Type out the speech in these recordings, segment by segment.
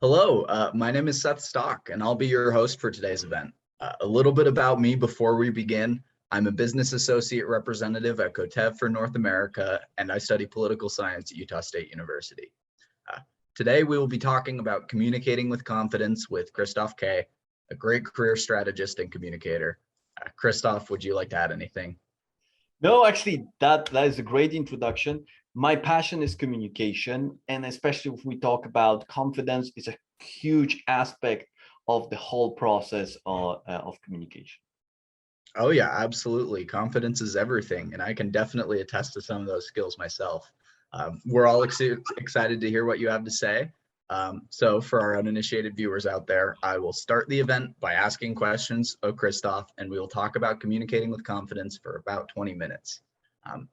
Hello, my name is Seth Stock, and I'll be your host for today's event. A little bit about me before we begin. I'm a business associate representative at Koteve for North America, and I study political science at Utah State University. Today, we will be talking about communicating with confidence with Christoph K., a great career strategist and communicator. Christoph, would you like to add anything? No, actually, that is a great introduction. My passion is communication, and especially if we talk about confidence, is a huge aspect of the whole process of communication. Oh yeah, absolutely. Confidence is everything, and I can definitely attest to some of those skills myself. We're all excited to hear what you have to say. So for our uninitiated viewers out there, I will start the event by asking questions of Christoph, and we will talk about communicating with confidence for about 20 minutes.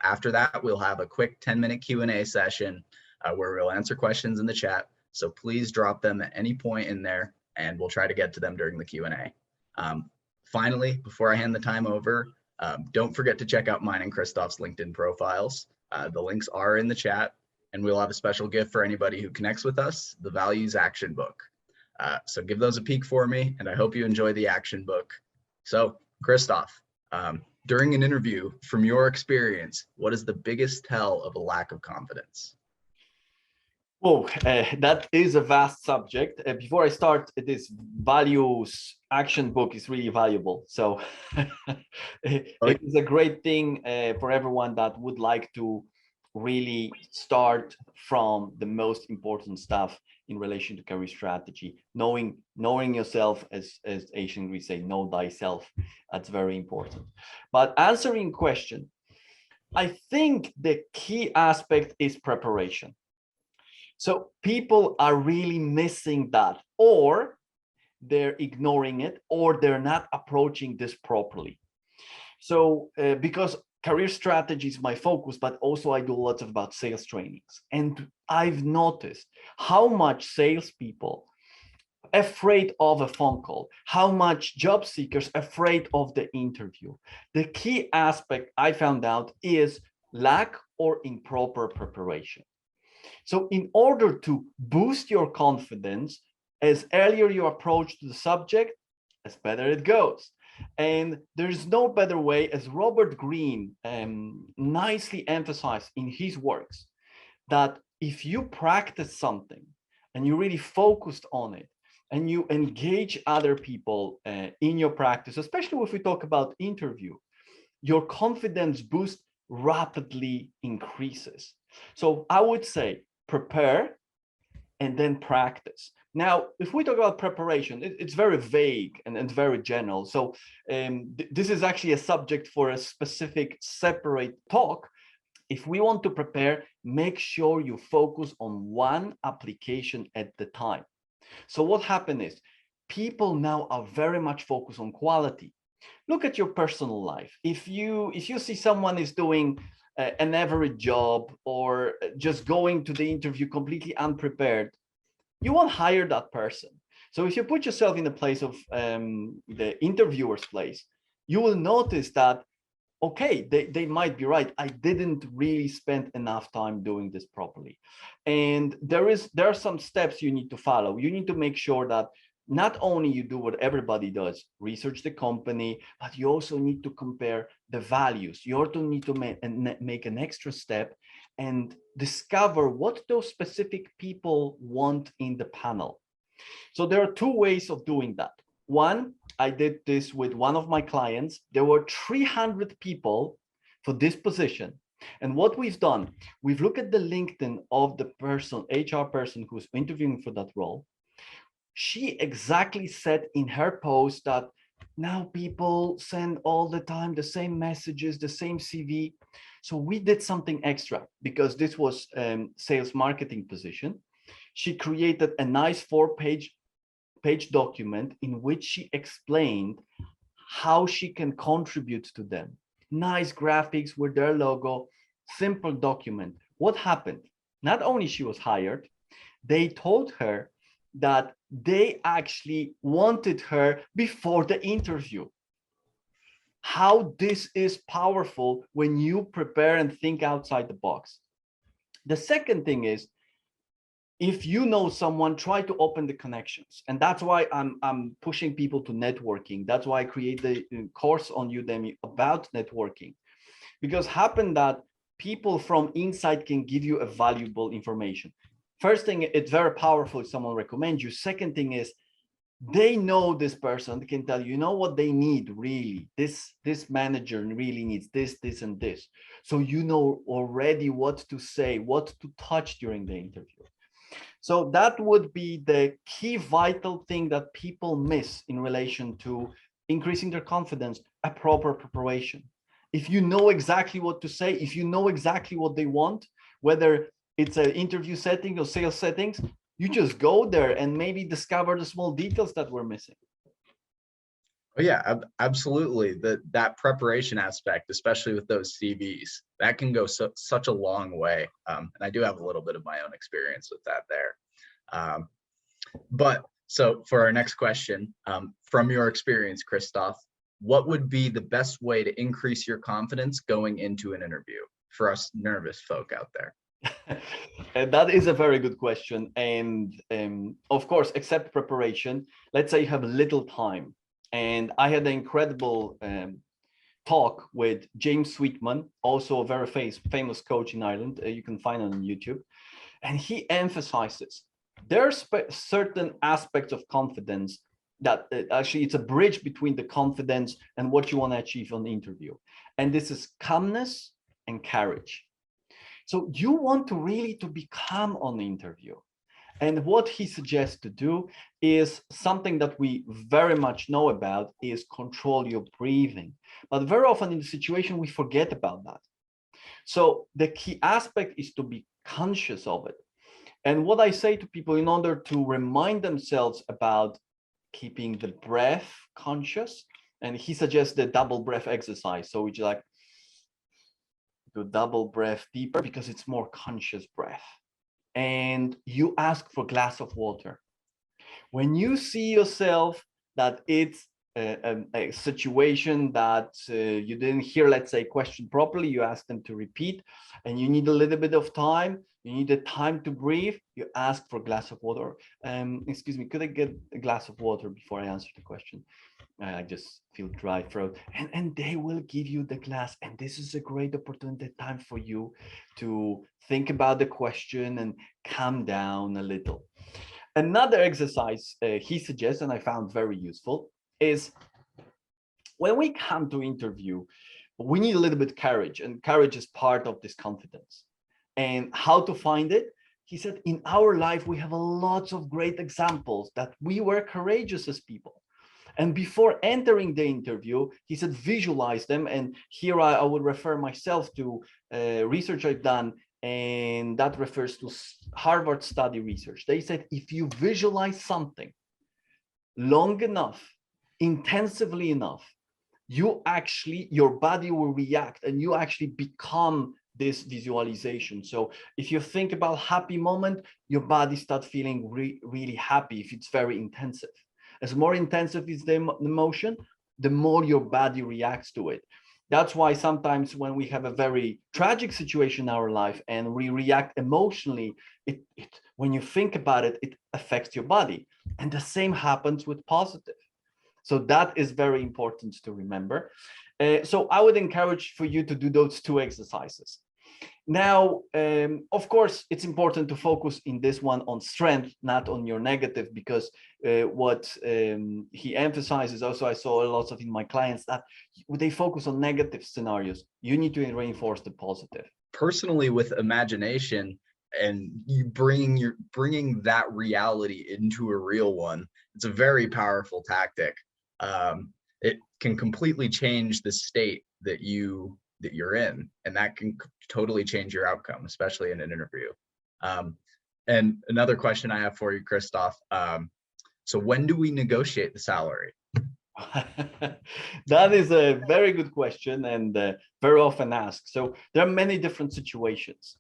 After that, we'll have a quick 10-minute Q&A session where we'll answer questions in the chat. So please drop them at any point in there, and we'll try to get to them during the Q&A. Finally, before I hand the time over, don't forget to check out mine and Christoph's LinkedIn profiles. The links are in the chat, and we'll have a special gift for anybody who connects with us, the Values Action Book. So give those a peek for me, and I hope you enjoy the action book. So, Christoph, during an interview, from your experience, what is the biggest tell of a lack of confidence? Oh, that is a vast subject. Before I start, this Values Action Book is really valuable. So it is a great thing for everyone that would like to really start from the most important stuff in relation to career strategy. Knowing yourself, as Asian Greeks say, know thyself. That's very important. But answering question, I think the key aspect is preparation. So people are really missing that, or they're ignoring it, or they're not approaching this properly. So because career strategy is my focus, but also I do lots of about sales trainings. And I've noticed how much salespeople afraid of a phone call, how much job seekers afraid of the interview. The key aspect I found out is lack or improper preparation. So in order to boost your confidence, as earlier you approach the subject, as better it goes. And there's no better way, as Robert Greene nicely emphasized in his works, that if you practice something and you really focused on it and you engage other people in your practice, especially if we talk about interview, your confidence boost rapidly increases. So I would say prepare and then practice. Now, if we talk about preparation, it's very vague and very general. So this is actually a subject for a specific separate talk. If we want to prepare, make sure you focus on one application at the time. So what happened is people now are very much focused on quality. Look at your personal life. If you see someone is doing an average job or just going to the interview completely unprepared, you won't hire that person. So if you put yourself in the place of the interviewer's place, you will notice that, okay, they might be right. I didn't really spend enough time doing this properly. And there are some steps you need to follow. You need to make sure that not only you do what everybody does, research the company, but you also need to compare the values. You also need to make an extra step and discover what those specific people want in the panel. So there are two ways of doing that. One, I did this with one of my clients. There were 300 people for this position. And what we've done, we've looked at the LinkedIn of the person, HR person who's interviewing for that role. She exactly said in her post that now people send all the time the same messages, the same CV. So we did something extra because this was sales marketing position. She created a nice four-page document in which she explained how she can contribute to them. Nice graphics with their logo, simple document. What happened? Not only she was hired, they told her that they actually wanted her before the interview. How this is powerful when you prepare and think outside the box. The second thing is, if you know someone, try to open the connections. And that's why I'm pushing people to networking. That's why I create the course on Udemy about networking, because happen that people from inside can give you a valuable information. First thing, it's very powerful if someone recommends you. Second thing is, they know this person, they can tell you, you know what they need really, this manager really needs this and this, so you know already what to say, what to touch during the interview. So that would be the key vital thing that people miss in relation to increasing their confidence: a proper preparation. If you know exactly what to say, if you know exactly what they want, whether it's an interview setting or sales settings, you just go there and maybe discover the small details that we're missing. Oh yeah, absolutely. That preparation aspect, especially with those CVs, that can go such a long way. And I do have a little bit of my own experience with that there. But so for our next question, from your experience, Christoph, what would be the best way to increase your confidence going into an interview for us nervous folk out there? And that is a very good question. And of course, except preparation, let's say you have little time. And I had an incredible talk with James Sweetman, also a very famous coach in Ireland. You can find it on YouTube. And he emphasizes there are certain aspects of confidence that actually it's a bridge between the confidence and what you want to achieve on the interview. And this is calmness and courage. So you want to really to be calm on the interview. And what he suggests to do is something that we very much know about, is control your breathing. But very often in the situation, we forget about that. So the key aspect is to be conscious of it. And what I say to people, in order to remind themselves about keeping the breath conscious, and he suggests the double breath exercise. So it's like, do double breath deeper because it's more conscious breath. And you ask for a glass of water. When you see yourself that it's a situation that you didn't hear, let's say, question properly, you ask them to repeat, and you need a little bit of time, you need the time to breathe, you ask for a glass of water. Excuse me, could I get a glass of water before I answer the question? I just feel dry throat, and they will give you the glass. And this is a great opportunity time for you to think about the question and calm down a little. Another exercise he suggests, and I found very useful, is when we come to interview, we need a little bit of courage, and courage is part of this confidence. And how to find it? He said, in our life, we have a lots of great examples that we were courageous as people. And before entering the interview, he said, visualize them. And here I would refer myself to research I've done, and that refers to Harvard study research. They said, if you visualize something long enough, intensively enough, your body will react and you actually become this visualization. So if you think about happy moment, your body starts feeling really happy if it's very intensive. As more intensive is the emotion, the more your body reacts to it. That's why sometimes when we have a very tragic situation in our life and we react emotionally, when you think about it, it affects your body. And the same happens with positive. So that is very important to remember. So I would encourage for you to do those two exercises. Now, of course, it's important to focus in this one on strength, not on your negative, because what he emphasizes also, I saw a lot of in my clients, that they focus on negative scenarios. You need to reinforce the positive. Personally, with imagination and you bringing that reality into a real one, it's a very powerful tactic. It can completely change the state that you're in, and that can totally change your outcome, especially in an interview. And another question I have for you, Christoph. So when do we negotiate the salary? That is a very good question, and very often asked. So there are many different situations.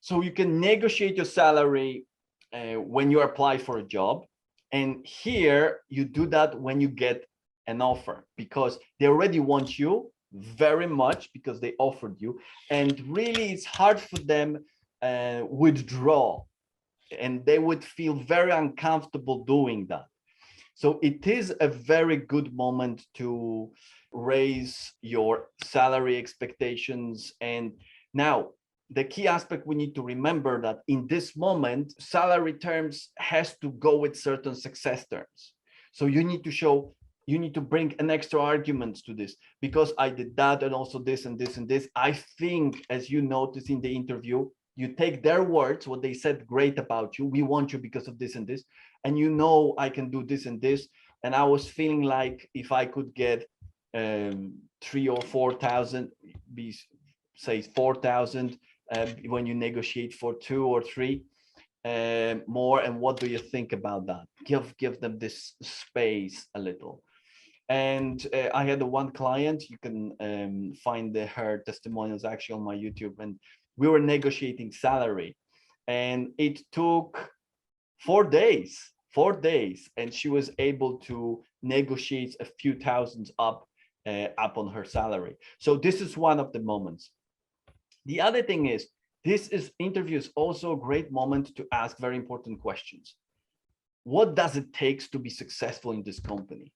So you can negotiate your salary when you apply for a job. And here you do that when you get an offer, because they already want you very much because they offered you. And really, it's hard for them withdraw. and they would feel very uncomfortable doing that. So it is a very good moment to raise your salary expectations. And now the key aspect we need to remember that in this moment, salary terms has to go with certain success terms. So you need to show, you need to bring an extra argument to this, because I did that and also this and this and this. I think, as you notice in the interview, you take their words, what they said great about you, we want you because of this and this, and you know I can do this and this, and I was feeling like if I could get 3 or 4,000, be say 4,000 when you negotiate for 2 or 3 more, and what do you think about that? Give them this space a little. And I had one client, you can find her testimonials actually on my YouTube, and we were negotiating salary, and it took 4 days, and she was able to negotiate a few thousands up on her salary. So this is one of the moments. The other thing is, this interview is also a great moment to ask very important questions. What does it take to be successful in this company?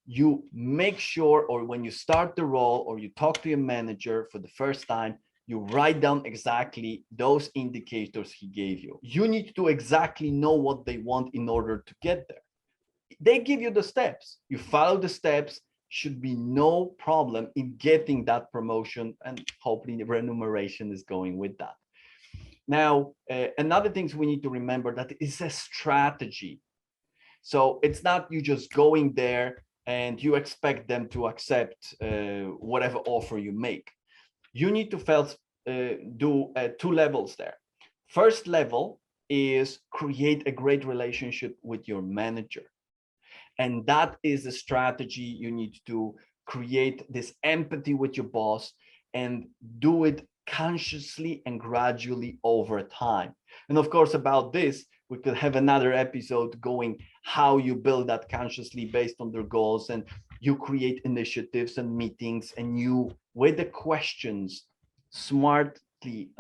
You make sure, or when you start the role or you talk to your manager for the first time, you write down exactly those indicators he gave you. You need to exactly know what they want in order to get there. They give you the steps. You follow the steps, should be no problem in getting that promotion, and hopefully the remuneration is going with that. Now, another thing we need to remember that it's a strategy. So it's not you just going there and you expect them to accept whatever offer you make. You need to first do 2 levels there. First level is create a great relationship with your manager. And that is a strategy. You need to create this empathy with your boss and do it consciously and gradually over time. And of course, about this, we could have another episode going how you build that consciously based on their goals, and you create initiatives and meetings, and you, with the questions, smartly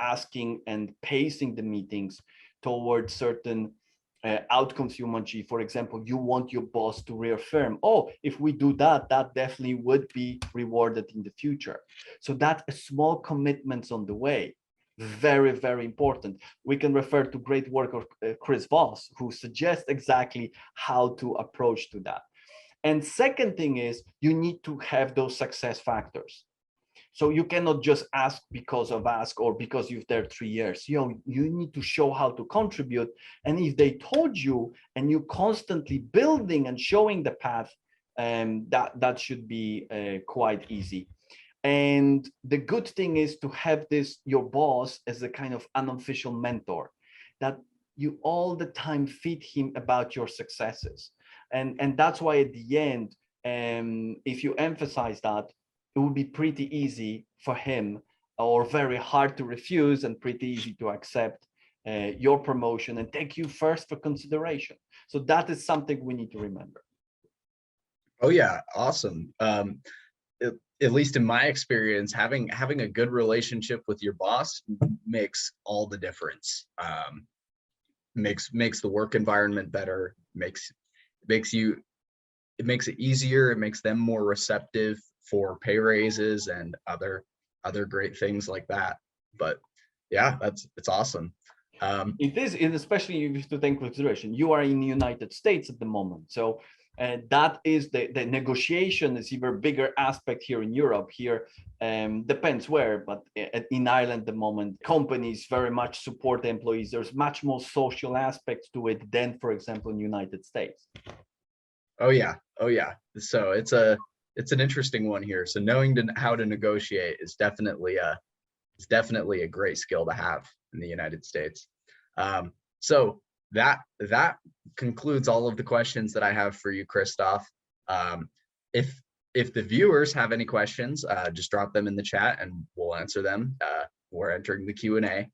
asking and pacing the meetings towards certain outcomes you want to achieve. For example, you want your boss to reaffirm, oh, if we do that, that definitely would be rewarded in the future. So that's a small commitments on the way. Very, very important. We can refer to great work of Chris Voss, who suggests exactly how to approach to that. And second thing is, you need to have those success factors. So you cannot just ask because of ask or because you've there 3 years. You need to show how to contribute. And if they told you and you constantly building and showing the path, that should be quite easy. And the good thing is to have this, your boss, as a kind of unofficial mentor, that you all the time feed him about your successes. And that's why at the end, if you emphasize that, it would be pretty easy for him, or very hard to refuse and pretty easy to accept your promotion and take you first for consideration. So that is something we need to remember. Oh yeah, awesome. At least in my experience, having a good relationship with your boss makes all the difference. Makes the work environment better, makes it easier, it makes them more receptive for pay raises and other great things like that. But yeah, it's awesome. It is, and especially you have to take consideration, you are in the United States at the moment, so that is the negotiation is even bigger aspect here in Europe. Here depends where, but in Ireland at the moment, companies very much support the employees. There's much more social aspects to it than, for example, in the United States. Oh yeah, so it's an interesting one here. So knowing how to negotiate is definitely a great skill to have in the United States. So that concludes all of the questions that I have for you, Christoph. If the viewers have any questions, just drop them in the chat and we'll answer them. We're entering the Q&A.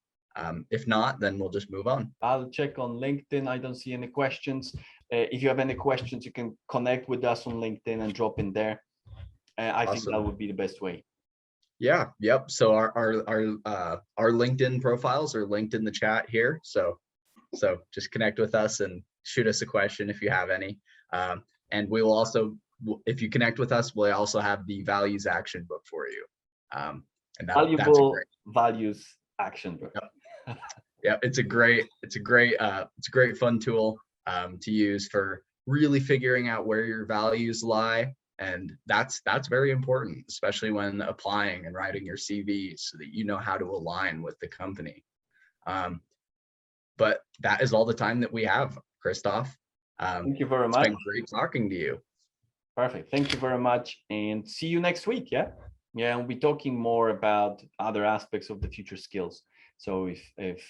If not, then we'll just move on. I'll check on LinkedIn. I don't see any questions. If you have any questions, you can connect with us on LinkedIn and drop in there. I think that would be the best way. Yeah, yep. So our LinkedIn profiles are linked in the chat here. So So just connect with us and shoot us a question if you have any. And we will also, if you connect with us, we'll also have the values action book for you. And that's Valuable great. values action book. Yep. Yeah, it's a great fun tool to use for really figuring out where your values lie. And that's very important, especially when applying and writing your CV, so that you know how to align with the company. But that is all the time that we have, Christoph. Thank you very much. It's been great talking to you. Perfect. Thank you very much. And see you next week. Yeah. Yeah. We'll be talking more about other aspects of the future skills. So if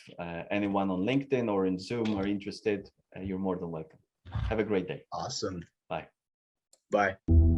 anyone on LinkedIn or in Zoom are interested, you're more than welcome. Have a great day. Awesome. Bye. Bye.